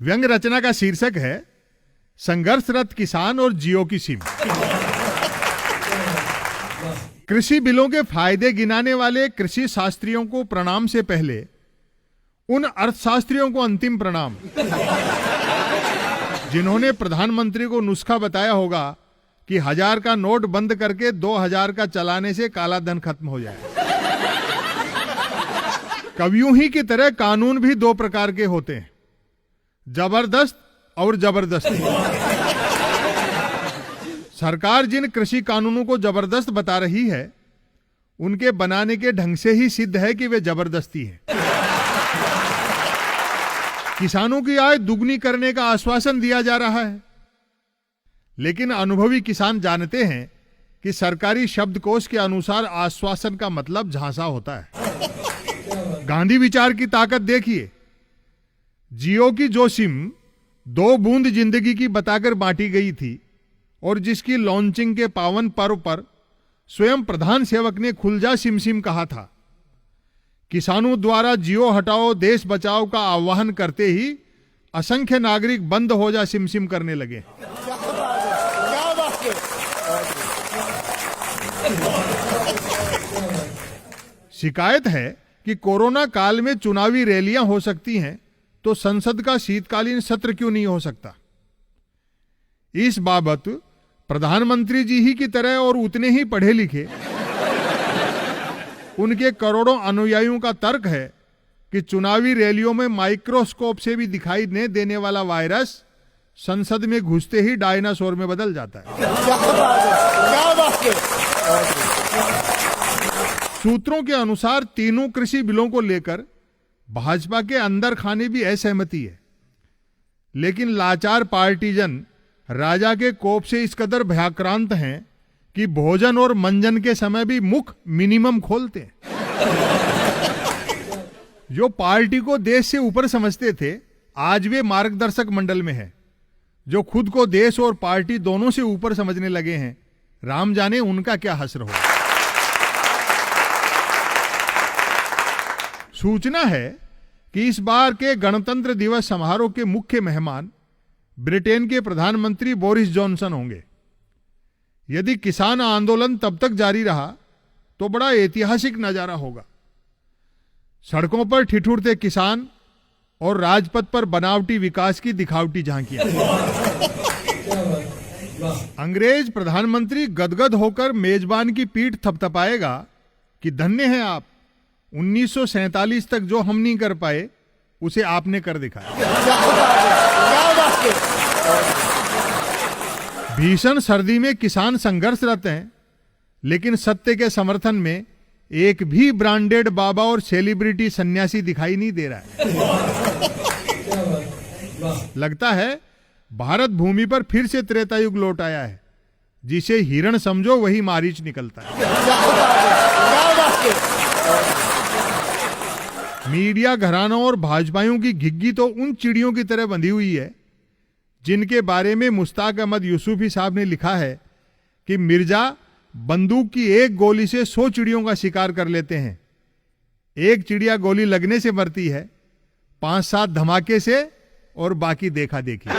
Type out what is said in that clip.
व्यंग रचना का शीर्षक है संघर्षरत किसान और जियो की सिम। कृषि बिलों के फायदे गिनाने वाले कृषि शास्त्रियों को प्रणाम से पहले उन अर्थशास्त्रियों को अंतिम प्रणाम, जिन्होंने प्रधानमंत्री को नुस्खा बताया होगा कि 1000 का नोट बंद करके 2000 का चलाने से काला धन खत्म हो जाए। कवियों ही की तरह कानून भी दो प्रकार के होते हैं, जबरदस्त और जबरदस्ती। सरकार जिन कृषि कानूनों को जबरदस्त बता रही है, उनके बनाने के ढंग से ही सिद्ध है कि वे जबरदस्ती है। किसानों की आय दुगनी करने का आश्वासन दिया जा रहा है, लेकिन अनुभवी किसान जानते हैं कि सरकारी शब्दकोश के अनुसार आश्वासन का मतलब झांसा होता है। गांधी विचार की ताकत देखिए। जियो की जो सिम 2 बूंद जिंदगी की बताकर बांटी गई थी और जिसकी लॉन्चिंग के पावन पर्व पर स्वयं प्रधान सेवक ने खुल जा सिम सिम कहा था, किसानों द्वारा जियो हटाओ देश बचाओ का आह्वान करते ही असंख्य नागरिक बंद हो जा सिम सिम करने लगे। शिकायत है कि कोरोना काल में चुनावी रैलियां हो सकती हैं, तो संसद का शीतकालीन सत्र क्यों नहीं हो सकता? इस बाबत प्रधानमंत्री जी ही की तरह और उतने ही पढ़े लिखे उनके करोड़ों अनुयायियों का तर्क है कि चुनावी रैलियों में माइक्रोस्कोप से भी दिखाई नहीं देने वाला वायरस संसद में घुसते ही डायनासोर में बदल जाता है। सूत्रों के अनुसार तीनों कृषि बिलों को लेकर भाजपा के अंदर खाने भी असहमति है, लेकिन लाचार पार्टीजन राजा के कोप से इस कदर भयाक्रांत हैं कि भोजन और मंजन के समय भी मुख मिनिमम खोलते हैं। जो पार्टी को देश से ऊपर समझते थे, आज वे मार्गदर्शक मंडल में हैं। जो खुद को देश और पार्टी दोनों से ऊपर समझने लगे हैं, राम जाने उनका क्या हश्र हो। सूचना है कि इस बार के गणतंत्र दिवस समारोह के मुख्य मेहमान ब्रिटेन के प्रधानमंत्री बोरिस जॉनसन होंगे। यदि किसान आंदोलन तब तक जारी रहा तो बड़ा ऐतिहासिक नजारा होगा। सड़कों पर ठिठुरते किसान और राजपथ पर बनावटी विकास की दिखावटी झांकियां। अंग्रेज प्रधानमंत्री गदगद होकर मेजबान की पीठ थपथपाएगा कि धन्य हैं आप, 1947 तक जो हम नहीं कर पाए उसे आपने कर दिखाया। भीषण सर्दी में किसान संघर्षरत हैं, लेकिन सत्य के समर्थन में एक भी ब्रांडेड बाबा और सेलिब्रिटी सन्यासी दिखाई नहीं दे रहा है। लगता है भारत भूमि पर फिर से त्रेता युग लौट आया है। जिसे हिरण समझो वही मारीच निकलता है। मीडिया घरानों और भाजपाइयों की घिग्गी तो उन चिड़ियों की तरह बंधी हुई है जिनके बारे में मुश्ताक अहमद यूसुफी साहब ने लिखा है कि मिर्जा बंदूक की एक गोली से 100 चिड़ियों का शिकार कर लेते हैं। एक चिड़िया गोली लगने से मरती है, 5-7 धमाके से, और बाकी देखा देखी।